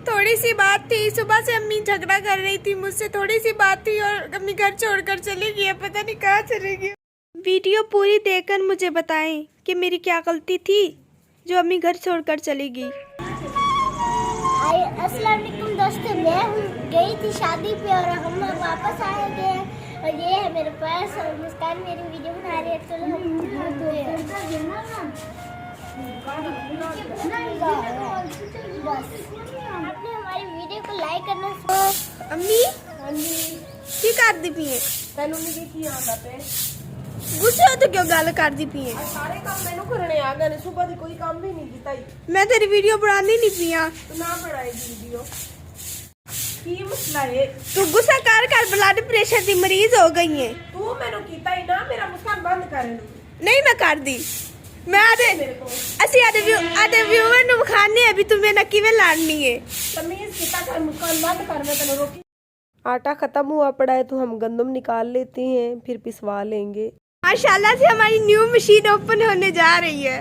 थोड़ी सी बात थी, सुबह से अम्मी झगड़ा कर रही थी मुझसे, थोड़ी सी बात थी और अम्मी घर छोड़कर चली गई है, पता नहीं कहाँ चली गई। वीडियो पूरी देखकर मुझे बताएं कि मेरी क्या गलती थी जो अम्मी घर छोड़कर चली गई। अस्सलाम वालेकुम दोस्तों, मैं गई थी शादी पे और हम वापस आ गए और ये है मेरे पास और मुस्कान मेरी वीडियो बना रही है। चलो आपने हमारी वीडियो को लाइक करना। अम्मी की कर दी पिए ਤੈਨੂੰ ਨਹੀਂ ਦੇਖੀ ਆਂਦਾ ਤੇ गुस्से हो तो क्यों गल कर दी पिए? ਸਾਰੇ ਕੰਮ ਮੈਨੂੰ ਕਰਨੇ ਆ ਗਏ ਨੇ, ਸਵੇਰ ਦੀ ਕੋਈ ਕੰਮ ਵੀ ਨਹੀਂ ਕੀਤਾ ਹੀ। मैं तेरी वीडियो बनानी नहीं पिया। ਤੂੰ ਨਾ ਬਣਾਏਗੀ ਵੀਡੀਓ। ਕੀ ਮਸਲਾ ਹੈ? तू गुस्सा कर ब्लड प्रेशर की मरीज हो गई है। ਤੂੰ ਮੈਨੂੰ ਕੀਤਾ ਹੀ ਨਾ, ਮੇਰਾ ਮੁਸਕਾਨ ਬੰਦ ਕਰ ਇਹਨੂੰ। नहीं मैं कर दी, मैं ਅਸੀਂ ਆਦੇ ਵਿਊਅਰ ਨੂੰ ਵਿਖਾਣੇ ਆ ਵੀ ਤੂੰ ਮੇਰੇ ਨਾਲ ਕਿਵੇਂ ਲੜਨੀ ਹੈ। तमीज ਕੀਤਾ ਕਰ, ਮੁਸਕਾਨ ਬੰਦ ਕਰ, मैं ਤੈਨੂੰ रोकी। आटा खत्म हुआ पड़ा है तो हम गंदम निकाल लेते हैं, फिर पिसवा लेंगे। माशाल्लाह से हमारी न्यू मशीन ओपन होने जा रही है।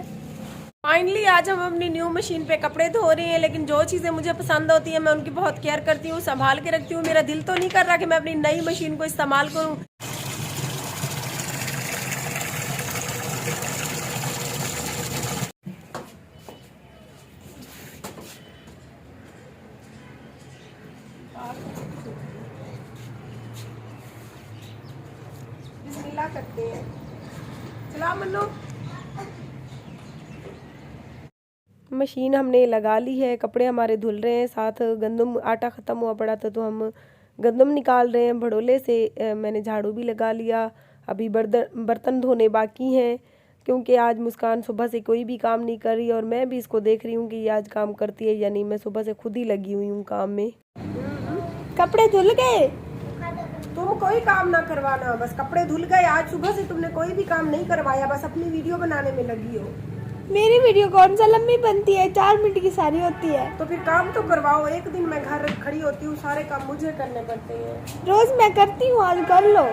फाइनली आज हम अपनी न्यू मशीन पे कपड़े धो रहे हैं, लेकिन जो चीज़ें मुझे पसंद होती है मैं उनकी बहुत केयर करती हूँ, संभाल के रखती हूँ। मेरा दिल तो नहीं कर रहा कि मैं अपनी नई मशीन को इस्तेमाल करूँ। बिस्मिल्लाह करते हैं। चला मन्नो। मशीन हमने लगा ली है, कपड़े हमारे धुल रहे हैं, साथ गंदम आटा ख़त्म हुआ पड़ा था तो हम गंदम निकाल रहे हैं भड़ोले से। मैंने झाड़ू भी लगा लिया, अभी बर्तन धोने बाकी हैं क्योंकि आज मुस्कान सुबह से कोई भी काम नहीं कर रही और मैं भी इसको देख रही हूँ कि ये आज काम करती है या नहीं। मैं सुबह से खुद ही लगी हुई हूँ काम में। कपड़े धुल गए? तुम कोई काम ना करवाना, बस कपड़े धुल गए। आज सुबह से तुमने कोई भी काम नहीं करवाया, बस अपनी वीडियो बनाने में लगी हो। मेरी वीडियो कौन सा लंबी बनती है, 4 मिनट की सारी होती है। तो फिर काम तो करवाओ। एक दिन मैं घर खड़ी होती हूँ, सारे काम मुझे करने पड़ते हैं। रोज मैं करती हूँ, आज कर लो।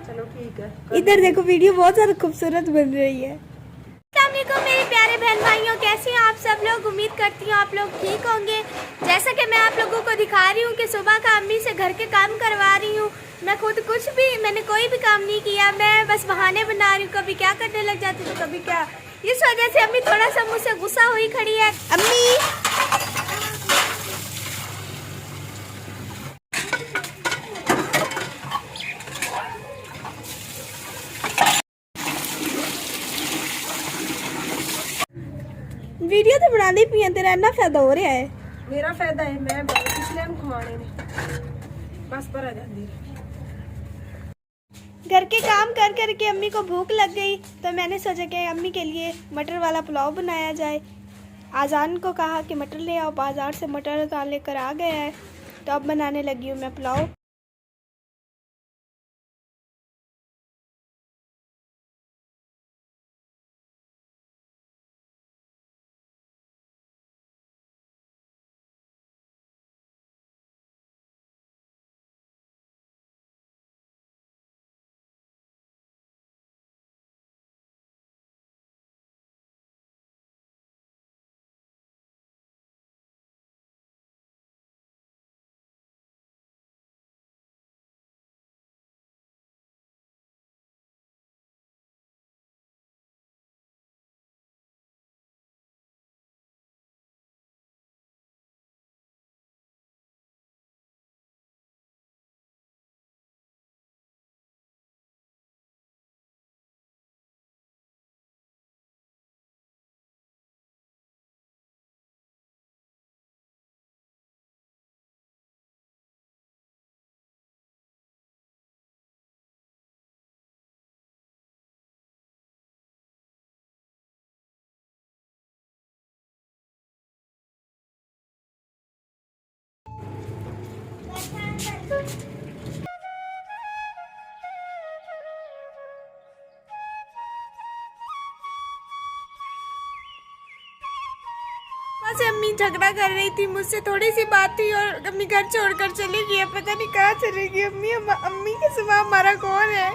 चलो ठीक है। इधर देखो, वीडियो बहुत ज्यादा खूबसूरत बन रही है। अस्सलामुअलैकुम मेरे प्यारे बहन भाइयों, कैसे हैं आप सब लोग? उम्मीद करती हूँ आप लोग ठीक होंगे। जैसा कि मैं आप लोगों को दिखा रही हूँ कि सुबह का अम्मी से घर के काम करवा रही हूँ। मैं खुद मैंने कोई भी काम नहीं किया, मैं बस बहाने बना रही हूँ। कभी क्या करने लग जाती हूँ तो कभी क्या। इस वजह से अम्मी थोड़ा सा मुझसे गुस्सा हुई खड़ी है। अम्मी वीडियो तो बना ली पिया, तेरा इतना फायदा हो रहा है। मेरा फायदा है, मैं पिछले हम घुमाने ने बस पर आ जाती। घर के काम कर कर के अम्मी को भूख लग गई तो मैंने सोचा कि अम्मी के लिए मटर वाला पुलाव बनाया जाए। आजान को कहा कि मटर ले आओ, बाजार से मटर उतार लेकर आ गया है तो अब बनाने लगी हूँ मैं पुलाव। बस अम्मी झगड़ा कर रही थी मुझसे, थोड़ी सी बात थी और अम्मी घर छोड़कर चली गई है, पता नहीं कहाँ चली गई। अम्मी के सिवा हमारा कौन है?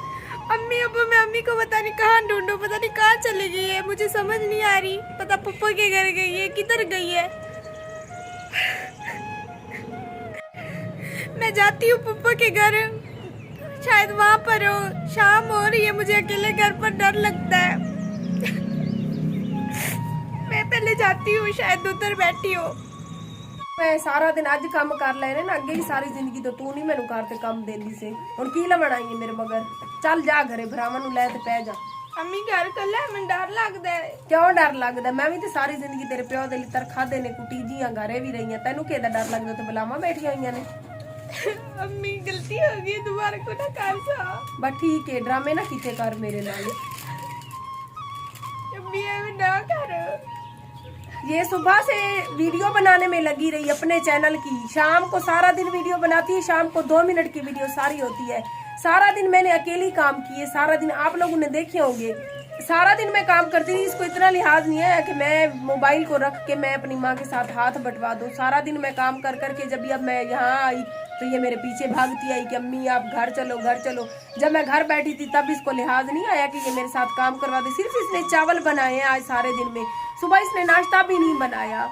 अम्मी अब मैं अम्मी को पता नहीं कहाँ ढूंढूं, पता नहीं कहाँ चली गई है, मुझे समझ नहीं आ रही। पता पप्पा के घर गई है, किधर गई है। मैं जाती हूँ पप्पा के घर, शायद वहाँ पर हो, शाम हो रही है, मुझे अकेले घर पर डर लगता है। मैं पहले जाती हूँ, शायद उधर बैठी हो। मैं सारा दिन अज काम कर ले रहे ना, अगे ही सारी जिंदगी तो तू नहीं मैनू घर ते काम देंदी से, हुण की लवण आई है मेरे मगर। चल जा घरे भरावां नू लै ते पै जा। अम्मी घर कल है, मैं डर लगता है। क्यों डर लगदा? मैं भी ते सारी जिंदगी तेरे प्यो दे लितर खादे ने, कुटीजियां घरे भी रही, तेनू केदा डर लगदा? ते बुलावा बैठियां होईयां ने। अम्मी गलती हो गई, दोबारा को ना कर सा। बस ठीक है, ड्रामे ना कीते कर मेरे नाल। अम्मी ऐਵੇਂ ना कर। ये सुबह से वीडियो बनाने में लगी रही अपने चैनल की, शाम को सारा दिन वीडियो बनाती है, शाम को 2 मिनट की वीडियो सारी होती है। सारा दिन मैंने अकेली काम किए, सारा दिन आप लोगों ने देखे होंगे, सारा दिन मैं काम करती थी। इसको इतना लिहाज नहीं है कि मैं मोबाइल को रख के मैं अपनी माँ के साथ हाथ बंटवा दूं। सारा दिन मैं काम कर करके जब अब मैं यहाँ आई तो ये मेरे पीछे भागती आई कि अम्मी आप घर चलो घर चलो। जब मैं घर बैठी थी तब इसको लिहाज नहीं आया कि ये मेरे साथ काम करवा दे। सिर्फ इसने चावल बनाए हैं आज सारे दिन में, सुबह इसने नाश्ता भी नहीं बनाया।